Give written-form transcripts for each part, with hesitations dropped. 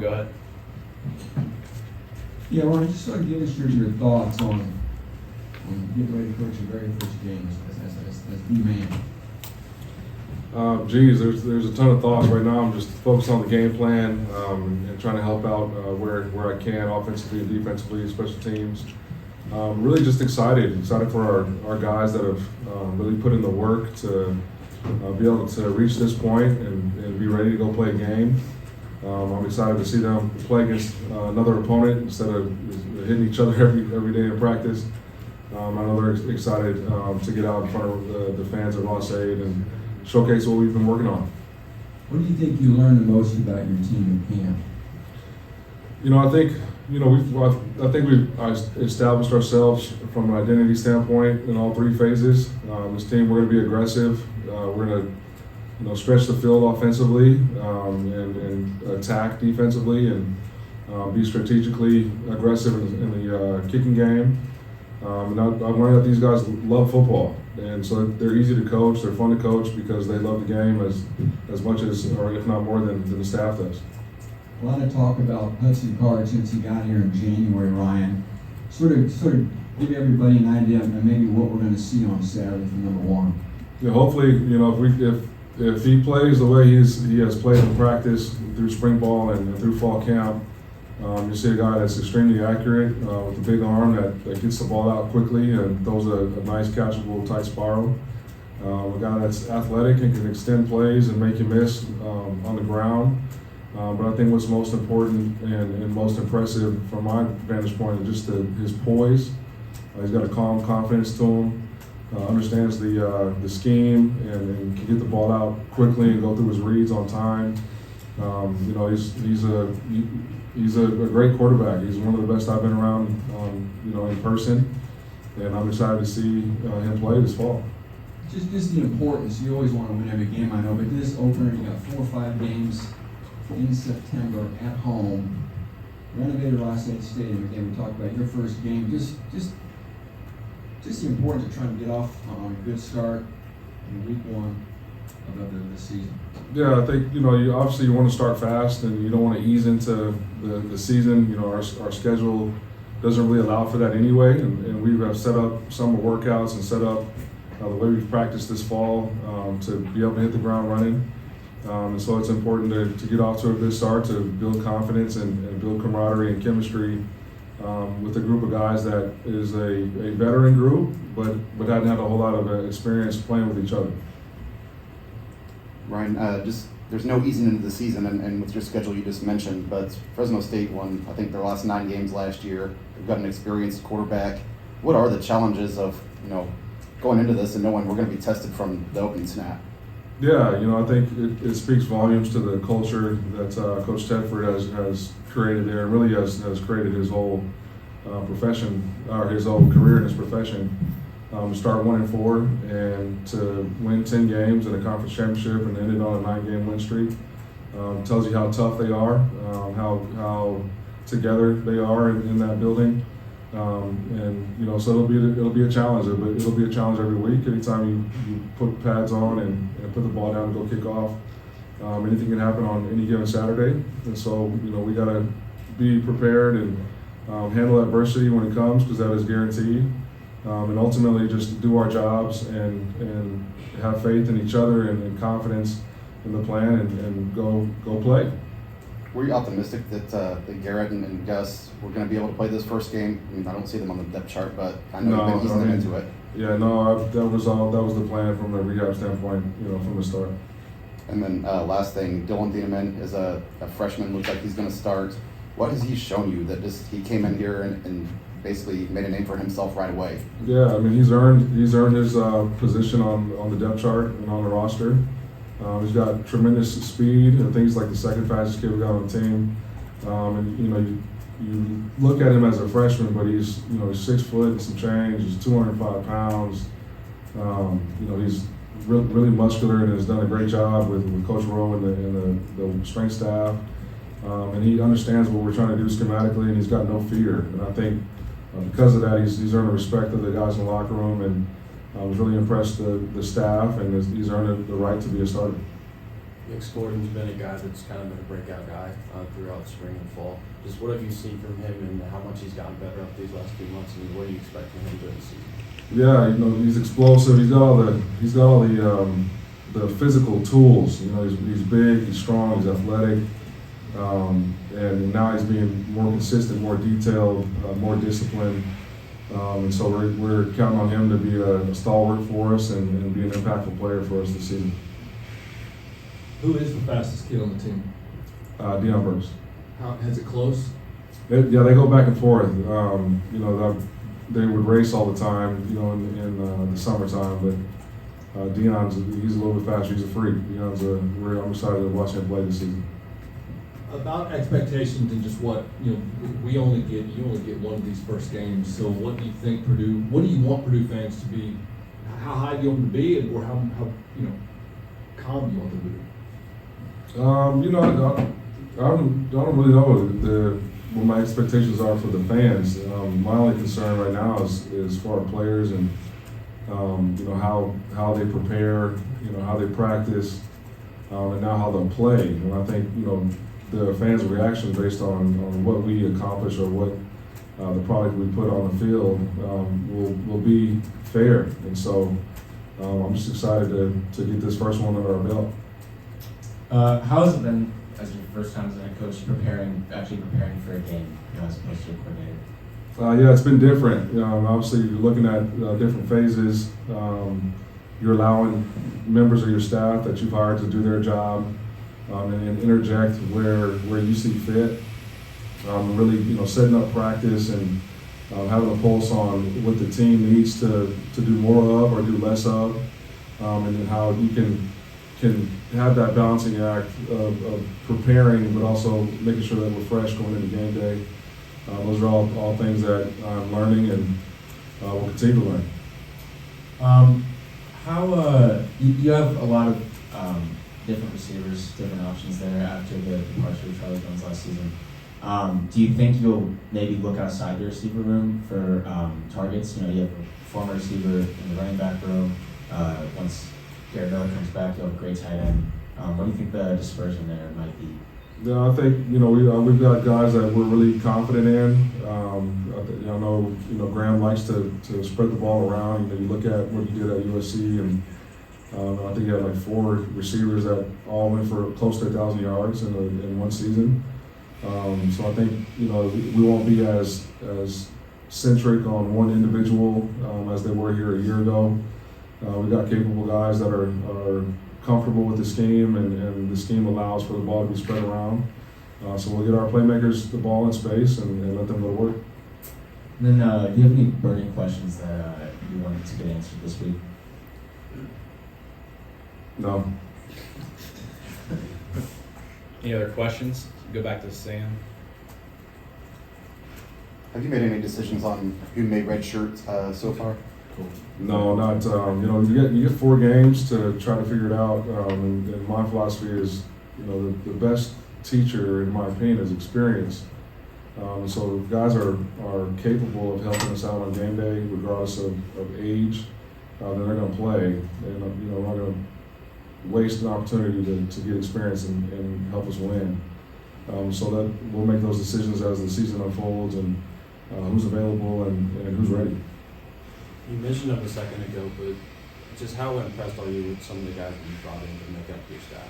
Go ahead. Yeah, Ron, just sort of give us your thoughts on getting ready to coach your very first game as the man. There's a ton of thoughts right now. I'm just focused on the game plan and trying to help out where I can, offensively and defensively, special teams. Really just excited for our guys that have really put in the work to be able to reach this point and be ready to go play a game. I'm excited to see them play against another opponent instead of hitting each other every day in practice. I know they're excited to get out in front of the fans at Ross-Ade and showcase what we've been working on. What do you think you learned the most about your team in camp? I think we've established ourselves from an identity standpoint in all three phases. This team, we're going to be aggressive. We're going to stretch the field offensively and attack defensively and be strategically aggressive in the kicking game. And I've learned that these guys love football, and so they're easy to coach. They're fun to coach because they love the game as much as, or if not more than the staff does. A lot of talk about Hudson Card since he got here in January, Ryan. Sort of give everybody an idea of maybe what we're going to see on Saturday for number one. Yeah, hopefully, if he plays the way he has played in practice through spring ball and through fall camp, you see a guy that's extremely accurate with a big arm that gets the ball out quickly and throws a nice catchable tight spiral. A guy that's athletic and can extend plays and make you miss on the ground. But I think what's most important and most impressive from my vantage point is just his poise. He's got a calm confidence to him. Understands the scheme and can get the ball out quickly and go through his reads on time. He's a great quarterback. He's one of the best I've been around, in person, and I'm excited to see him play this fall. Just the importance. You always want to win every game, I know, but this opener, you got 4 or 5 games in September at home. Renovated Ross-Ade Stadium. Again, we talked about your first game. Just the importance of trying to get off on a good start in week 1 of the season. Yeah, I think you obviously want to start fast and you don't want to ease into the season. Our schedule doesn't really allow for that anyway, and we have set up summer workouts and set up the way we've practiced this fall to be able to hit the ground running. And so it's important to get off to a good start, to build confidence and build camaraderie and chemistry with a group of guys that is a veteran group, but hadn't had a whole lot of experience playing with each other. Ryan, there's no easing into the season, and with your schedule you just mentioned, but Fresno State won, I think, their last 9 games last year. They've got an experienced quarterback. What are the challenges of, going into this and knowing we're going to be tested from the opening snap? Yeah, I think it speaks volumes to the culture that Coach Tedford has created there, and really has created his whole profession, or his whole career in his profession. To start 1-4 and to win 10 games in a conference championship and end it on a 9-game win streak tells you how tough they are, how together they are in that building, so it'll be a challenge, but it'll be a challenge every week. Anytime you put pads on and put the ball down and go kick off, anything can happen on any given Saturday, and so we got to be prepared and handle adversity when it comes, because that is guaranteed. And ultimately just do our jobs and have faith in each other and confidence in the plan and go play. Were you optimistic that Garrett and Gus were going to be able to play this first game? I mean, I don't see them on the depth chart, but I know you've been easing them into it. Yeah, no, that was the plan from a rehab standpoint, from the start. And then last thing, Dylan Thieneman is a freshman. Looks like he's going to start. What has he shown you that he came in here and basically made a name for himself right away? Yeah, I mean, he's earned his position on the depth chart and on the roster. He's got tremendous speed. I think he's like the second fastest kid we got on the team. And you look at him as a freshman, but he's 6 foot and some change. He's 205 pounds. He's really muscular and has done a great job with Coach Rowe and the strength staff. And he understands what we're trying to do schematically, and he's got no fear. And I think because of that, he's earned the respect of the guys in the locker room, and I was really impressed with the staff, and he's earned the right to be a starter. Nick Gordon's been a guy that's kind of been a breakout guy throughout spring and fall. Just what have you seen from him and how much he's gotten better up these last few months, and what do you expect from him during the season? Yeah, you know, he's explosive. He's got all the physical tools. You know, he's big, he's strong, he's athletic, and now he's being more consistent, more detailed, more disciplined. And so we're counting on him to be a stalwart for us and be an impactful player for us this season. Who is the fastest kid on the team? Deion Burks. Has it close? They go back and forth. You know, they would race all the time, you know, in the summertime. But he's a little bit faster. He's a freak. I'm excited to watch him play this season. About expectations and just what, you know, you only get one of these first games. So what do you think what do you want Purdue fans to be? How high do you want them to be, or how you know, calm do you want them to be? You know, I don't really know what my expectations are for the fans. My only concern right now is for our players and you know, how they prepare, you know, how they practice, and now how they'll play. And I think, you know, the fans' reaction based on what we accomplish or what the product we put on the field will be fair. And so I'm just excited to get this first one under our belt. How has it been as your first time as a head coach preparing for a game, you know, as opposed to a coordinator? Yeah, it's been different. Obviously, you're looking at different phases. You're allowing members of your staff that you've hired to do their job and interject where you see fit. Really, you know, setting up practice and having a pulse on what the team needs to do more of or do less of, and then how you can have that balancing act of preparing, but also making sure that we're fresh going into game day. Those are all things that I'm learning and will continue to learn. You have a lot of different receivers, different options there after the departure of Charlie Jones last season. Do you think you'll maybe look outside the receiver room for targets? You know, you have a former receiver in the running back room. Once Garrett Miller comes back, you'll have a great tight end. What do you think the dispersion there might be? Yeah, I think, you know, we've got guys that we're really confident in. I know, you know, Graham likes to spread the ball around. You know, you look at what he did at USC, and I think he had like 4 receivers that all went for close to 1,000 yards in one season. So I think, you know, we won't be as centric on one individual as they were here a year ago. We've got capable guys that are comfortable with the scheme, and the scheme allows for the ball to be spread around. So we'll get our playmakers the ball in space and let them go to work. And then, do you have any burning questions that you wanted to get answered this week? No. Any other questions? Go back to Sam. Have you made any decisions on who made red shirts so far? No, not. You know, you get 4 games to try to figure it out. And my philosophy is, you know, the best teacher, in my opinion, is experience. So if guys are capable of helping us out on game day, regardless of age, then they're going to play. And you know, we're not going to waste an opportunity to get experience and help us win. So that we'll make those decisions as the season unfolds and who's available and who's ready. You mentioned it a second ago, but just how impressed are you with some of the guys that you brought in to make up your staff?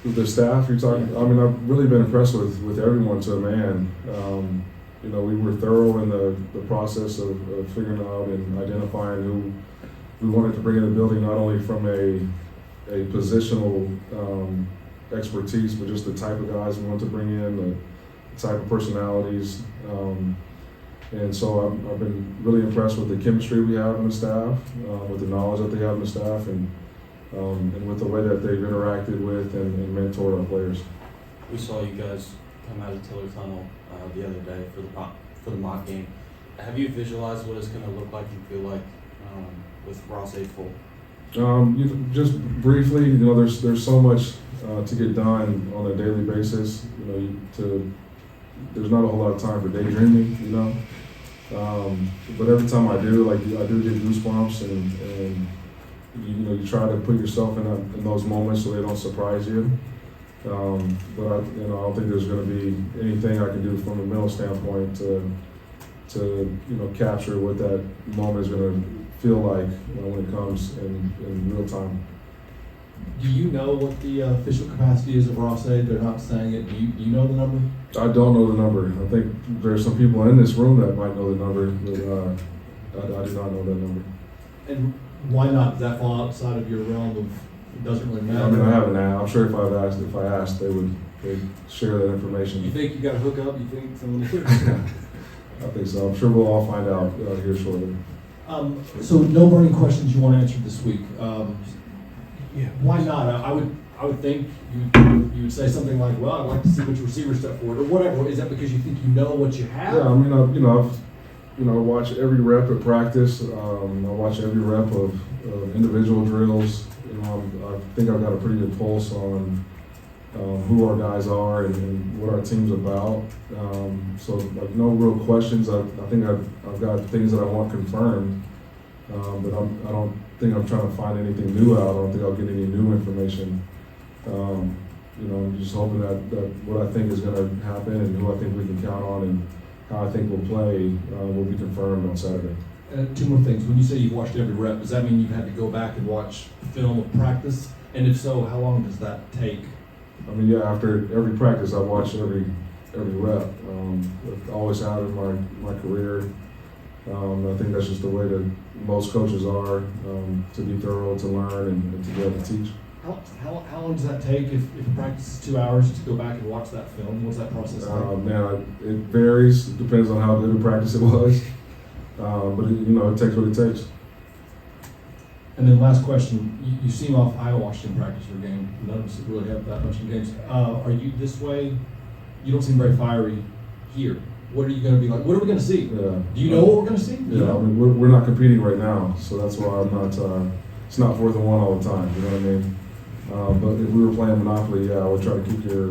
With the staff, you're talking. I mean, I've really been impressed with everyone to a man. You know, we were thorough in the process of figuring out and identifying who we wanted to bring in the building, not only from a positional expertise, but just the type of guys we want to bring in, the type of personalities. And so I've been really impressed with the chemistry we have in the staff, with the knowledge that they have in the staff, and with the way that they've interacted with and mentored our players. We saw you guys come out of Tiller Tunnel the other day for the mock game. Have you visualized what it's going to look like and feel like with Ross-Ade full? You know, just briefly, you know, there's so much to get done on a daily basis. You know, there's not a whole lot of time for daydreaming. You know, but every time I do, I do get goosebumps, and you try to put yourself in those moments so they don't surprise you. But I don't think there's going to be anything I can do from a mental standpoint to capture what that moment is going to feel like when it comes in real time. Do you know what the official capacity is of Ross-Ade? They're not saying it. Do you know the number? I don't know the number. I think there's some people in this room that might know the number, but I do not know that number. And why not? Does that fall outside of your realm of, it doesn't really matter? I mean, I haven't asked. I'm sure if I asked, they'd share that information. You think you got to hook up? You think someone would? I think so. I'm sure we'll all find out here shortly. So no burning questions you want answered this week. Why not? I would think you would say something like, "Well, I'd like to see which receiver step forward," or whatever. Is that because you think you know what you have? Yeah, I mean, I watch every rep at practice. I watch every rep of individual drills. I think I've got a pretty good pulse on who our guys are and what our team's about. So like no real questions. I think I've got things that I want confirmed, but I don't think I'm trying to find anything new out. I don't think I'll get any new information. I'm just hoping that what I think is going to happen and who I think we can count on and how I think we'll play will be confirmed on Saturday. Two more things. When you say you've watched every rep, does that mean you've had to go back and watch film of practice? And if so, how long does that take? I mean, yeah, after every practice, I watch every rep. I always have in my career. I think that's just the way that most coaches are, to be thorough, to learn, and to be able to teach. How long does that take if a practice is 2 hours to go back and watch that film? What's that process like? Man, it varies. It depends on how good a practice it was. But it takes what it takes. And then last question, you seem off. I watched in practice your game. None of us really have that much in games. Are you this way? You don't seem very fiery here. What are you going to be like? What are we going to see? Yeah. Do you know what we're going to see? Yeah, I mean, we're not competing right now, so that's why I'm not. It's not 4th and 1 all the time. You know what I mean? But if we were playing Monopoly, yeah, I would try to kick your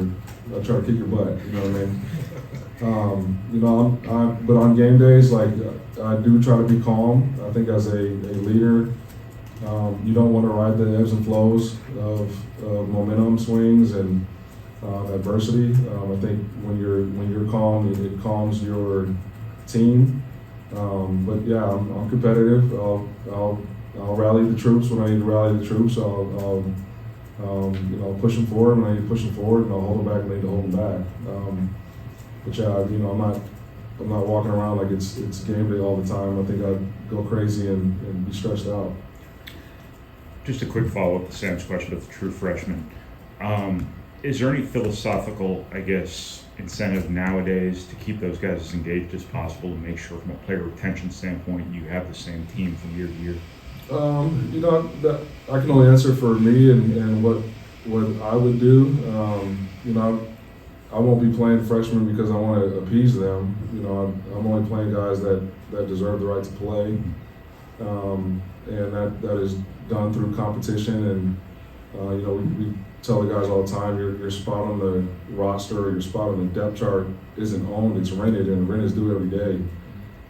butt. You know what I mean? But on game days, like I do try to be calm. I think as a leader, you don't want to ride the ebbs and flows of momentum swings and adversity. I think when you're calm, it calms your team. But yeah, I'm competitive. I'll rally the troops when I need to rally the troops. I'll push them forward when I need to push them forward, and I'll hold them back when I need to hold them back. But yeah, I'm not walking around like it's game day all the time. I think I'd go crazy and be stressed out. Just a quick follow-up to Sam's question about the true freshman. Is there any philosophical, incentive nowadays to keep those guys as engaged as possible to make sure from a player retention standpoint you have the same team from year to year? That I can only answer for me and what I would do. I won't be playing freshmen because I want to appease them. I'm only playing guys that deserve the right to play, and that is done through competition. And we tell the guys all the time, your spot on the roster or your spot on the depth chart isn't owned; it's rented, and rent is due every day.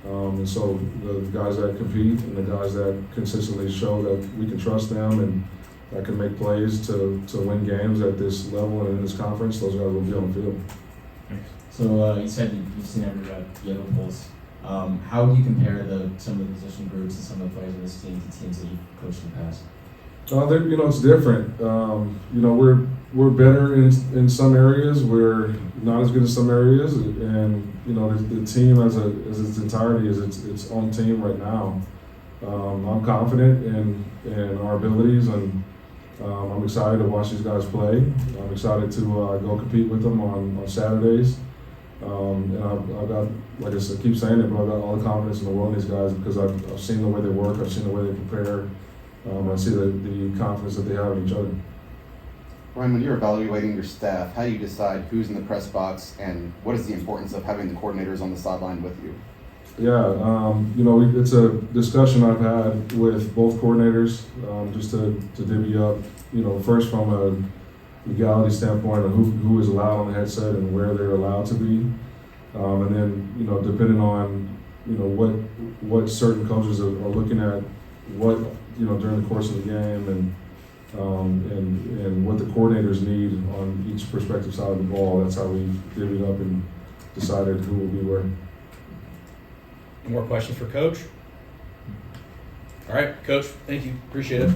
And so the guys that compete and the guys that consistently show that we can trust them and that can make plays to win games at this level and in this conference, those guys will be on the field. So you said you've seen every rep, you have a pulse. How would you compare some of the position groups and some of the players on this team to teams that you've coached in the past? It's different. We're better in some areas. We're not as good in some areas, and the team as its entirety is its own team right now. I'm confident in our abilities, and I'm excited to watch these guys play. I'm excited to go compete with them on Saturdays. And I've got, like I said, keep saying it, but I've got all the confidence in the world in these guys because I've seen the way they work, I've seen the way they prepare. I see the confidence that they have in each other. Ryan, when you're evaluating your staff, how do you decide who's in the press box and what is the importance of having the coordinators on the sideline with you? Yeah, it's a discussion I've had with both coordinators, just to divvy up, first from a legality standpoint of who is allowed on the headset and where they're allowed to be. And then, depending on, what certain coaches are looking at what, during the course of the game and what the coordinators need on each prospective side of the ball. That's how we divvied up and decided who will be where. Any more questions for Coach? All right, Coach, thank you. Appreciate it.